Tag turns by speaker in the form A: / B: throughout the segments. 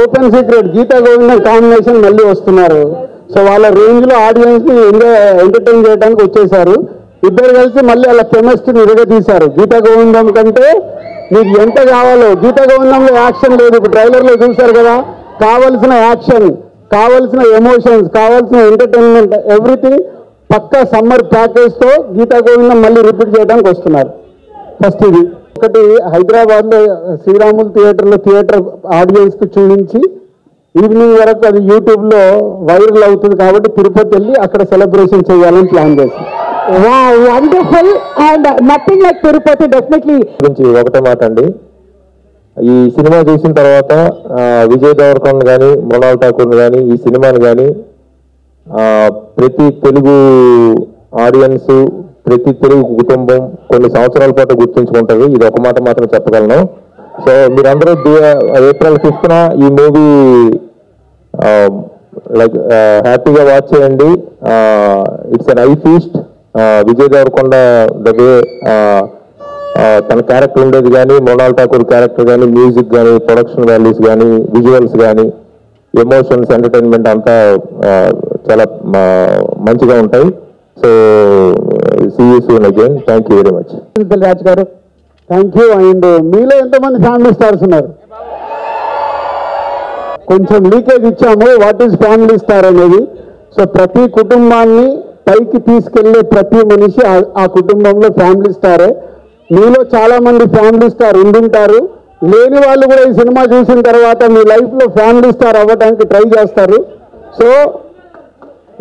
A: Open secret Gita గోవిందం combination మళ్ళీ వస్తున్నారు. So వాళ్ళ రేంజ్ లో ఆడియన్స్ ని ఎంటర్టైన్ చేయడానికి వచ్చేసారు. ఇద్దరు కలిసి మళ్ళీ వాళ్ళ కెమిస్ట్రీని విరగదీశారు. గీతా గోవిందం కంటే మీకు ఎంత కావాలో, గీతా గోవిందంలో యాక్షన్ లేదు, ఇప్పుడు ట్రైలర్ లో చూశారు కదా. కావలసిన యాక్షన్, కావలసిన ఎమోషన్స్, కావాల్సిన ఎంటర్టైన్మెంట్, ఎవ్రీథింగ్ పక్కా సమ్మర్ ప్యాకేజ్ తో గీతా గోవిందం మళ్ళీ రిపీట్ చేయడానికి వస్తున్నారు. ఫస్ట్ ఇది ఒకటి హైదరాబాద్ లో శ్రీరాములు థియేటర్ ఆడియన్స్ కి చూపించి ఈవినింగ్ వరకు అది యూట్యూబ్ లో వైరల్ అవుతుంది కాబట్టి తిరుపతి వెళ్ళి అక్కడ సెలబ్రేషన్ చేయాలని ప్లాన్ చేశాం.
B: Wonderful and nothing like Tirupati definitely.
C: గురించి ఒకటే మాట అండి, ఈ సినిమా చూసిన తర్వాత విజయ్ దేవరకొండ కానీ మృణాల్ ఠాకూర్ కానీ ఈ సినిమాని కానీ ప్రతి తెలుగు ఆడియన్స్, ప్రతి తెలుగు కుటుంబం కొన్ని సంవత్సరాల పాటు గుర్తుంచుకుంటుంది. ఇది ఒక మాట మాత్రం చెప్పగలను. సో మీరందరూ April 5th ఈ మూవీ లైక్ హ్యాపీగా వాచ్ చేయండి. It's an eye feast. Vijay Deverakonda వే తన క్యారెక్టర్ ఉండేది కానీ, మృణాల్ ఠాకూర్ క్యారెక్టర్ కానీ, మ్యూజిక్ కానీ, ప్రొడక్షన్ వాల్యూస్ కానీ, విజువల్స్ కానీ, ఎమోషన్స్, ఎంటర్టైన్మెంట్ అంతా చాలా మంచిగా ఉంటాయి. So see you soon again. Thank you very much.
A: Raj garu thank you. And మీలో ఎంతమంది ఫ్యామిలీ స్టార్స్ ఉన్నారు? కొంచెం లీకేజ్ ఇచ్చాము వాట్ ఈజ్ ఫ్యామిలీ స్టార్ అనేది. సో ప్రతి కుటుంబాన్ని పైకి తీసుకెళ్లే ప్రతి మనిషి ఆ కుటుంబంలో ఫ్యామిలీ స్టారే. మీలో చాలా మంది ఫ్యామిలీ స్టార్ ఉండుంటారు. లేని వాళ్ళు కూడా ఈ సినిమా చూసిన తర్వాత మీ లైఫ్ లో ఫ్యామిలీ స్టార్ అవ్వడానికి ట్రై చేస్తారు. So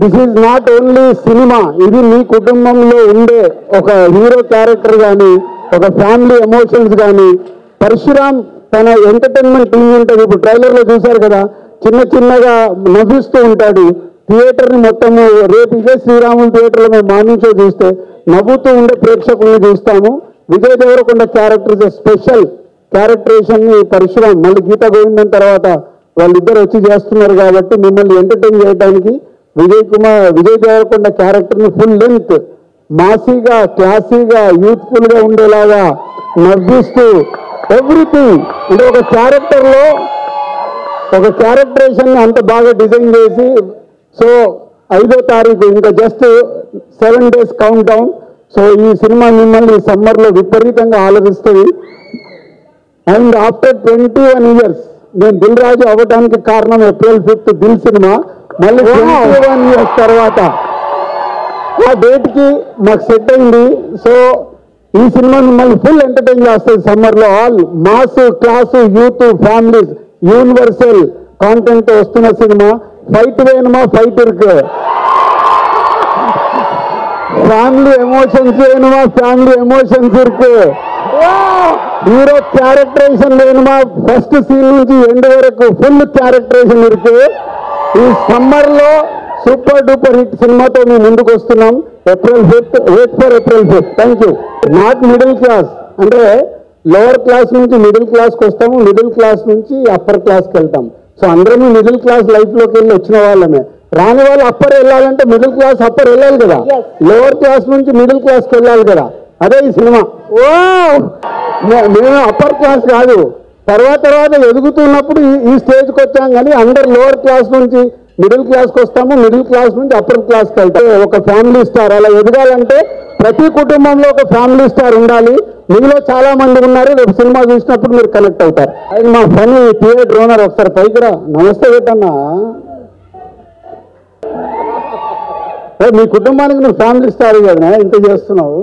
A: this is not only cinema, ఇది మీ కుటుంబంలో ఉండే ఒక హీరో క్యారెక్టర్ కానీ, ఒక ఫ్యామిలీ ఎమోషన్స్ కానీ. పరశురామ్ తన ఎంటర్టైన్మెంట్ టీం ఉంటుంది. ఇప్పుడు ట్రైలర్ లో చూశారు కదా, చిన్న చిన్నగా నవ్విస్తూ ఉంటాడు. థియేటర్ని మొత్తము రేపు ఇదే శ్రీరాములు థియేటర్లో మేము మార్నింగ్ షో చూస్తే నవ్వుతూ ఉండే ప్రేక్షకుల్ని చూస్తాము. Vijay Deverakonda character special characterisation ని పరశురామ్ మళ్ళీ గీతా గోవిందం తర్వాత వాళ్ళిద్దరు వచ్చి చేస్తున్నారు కాబట్టి మిమ్మల్ని ఎంటర్టైన్ చేయడానికి విజయ్ దేవరకొండ క్యారెక్టర్ ని ఫుల్ లెంత్ మాసీగా, క్లాసీగా, యూత్ఫుల్ గా ఉండేలాగా నవ్విస్తూ ఎవ్రీథింగ్ అంటే ఒక క్యారెక్టర్ లో ఒక క్యారెక్టరేషన్ ని అంత బాగా డిజైన్ చేసి. సో 5వ తారీఖు ఇంకా just 7 days count down. So ఈ సినిమా మిమ్మల్ని సమ్మర్ లో విపరీతంగా ఆలోచిస్తుంది. అండ్ ఆఫ్టర్ 21 years నేను దిల్ రాజు అవ్వడానికి కారణం April 5th దిల్ సినిమా. మళ్ళీ 21 years తర్వాత ఆ డేట్ కి మాకు సెట్ అయింది. సో ఈ సినిమా మిమ్మల్ని ఫుల్ ఎంటర్టైన్ చేస్తుంది సమ్మర్ లో. All mass, class, youth, families, universal content వస్తున్న సినిమా. ఫైట్ వేணுమా, ఫైట్ ఇருக்கு. ఫ్యామిలీ ఎమోషన్స్ వేணுమా, ఫ్యామిలీ ఎమోషన్స్ ఇருக்கு. హీరో క్యారెక్టరేషన్ వేணுమా, ఫస్ట్ సీన్ నుంచి ఎండ్ వరకు ఫుల్ క్యారెక్టరేషన్ ఇருக்கு. ఈ సమ్మర్ లో సూపర్ డూపర్ హిట్ సినిమాతో మేము ముందుకు వస్తున్నాం. April 5th, wait for April 5th. Thank you. Not middle class అంటే లోవర్ క్లాస్ నుంచి మిడిల్ క్లాస్కి వస్తాము, మిడిల్ క్లాస్ నుంచి అప్పర్ క్లాస్కి వెళ్తాం. సో అందరూ మిడిల్ క్లాస్ లైఫ్ లోకి వెళ్ళి వచ్చిన వాళ్ళమే. రాని వాళ్ళు అప్పర్ వెళ్ళాలంటే మిడిల్ క్లాస్ అప్పర్ వెళ్ళాలి కదా, లోవర్ క్లాస్ నుంచి మిడిల్ క్లాస్కి వెళ్ళాలి కదా. అదే ఈ సినిమా. మేము అప్పర్ క్లాస్ కాదు, తర్వాత ఎదుగుతున్నప్పుడు ఈ స్టేజ్కి వచ్చాం. కానీ అందరు లోవర్ క్లాస్ నుంచి మిడిల్ క్లాస్కి వస్తాము, మిడిల్ క్లాస్ నుంచి అప్పర్ క్లాస్కి వెళ్తాం. ఒక ఫ్యామిలీ స్టార్ అలా ఎదగాలంటే ప్రతి కుటుంబంలో ఒక ఫ్యామిలీ స్టార్ ఉండాలి. మీలో చాలా మంది ఉన్నారు. రేపు సినిమా చూసినప్పుడు మీరు కనెక్ట్ అవుతారు. అది మా ఫనీ థియేటర్ ఓనర్ ఒకసారి పైకి రా. నమస్తే పెట్టన్నా. మీ కుటుంబానికి నువ్వు ఫ్యామిలీ స్టార్ కదా ఇంత చేస్తున్నావు.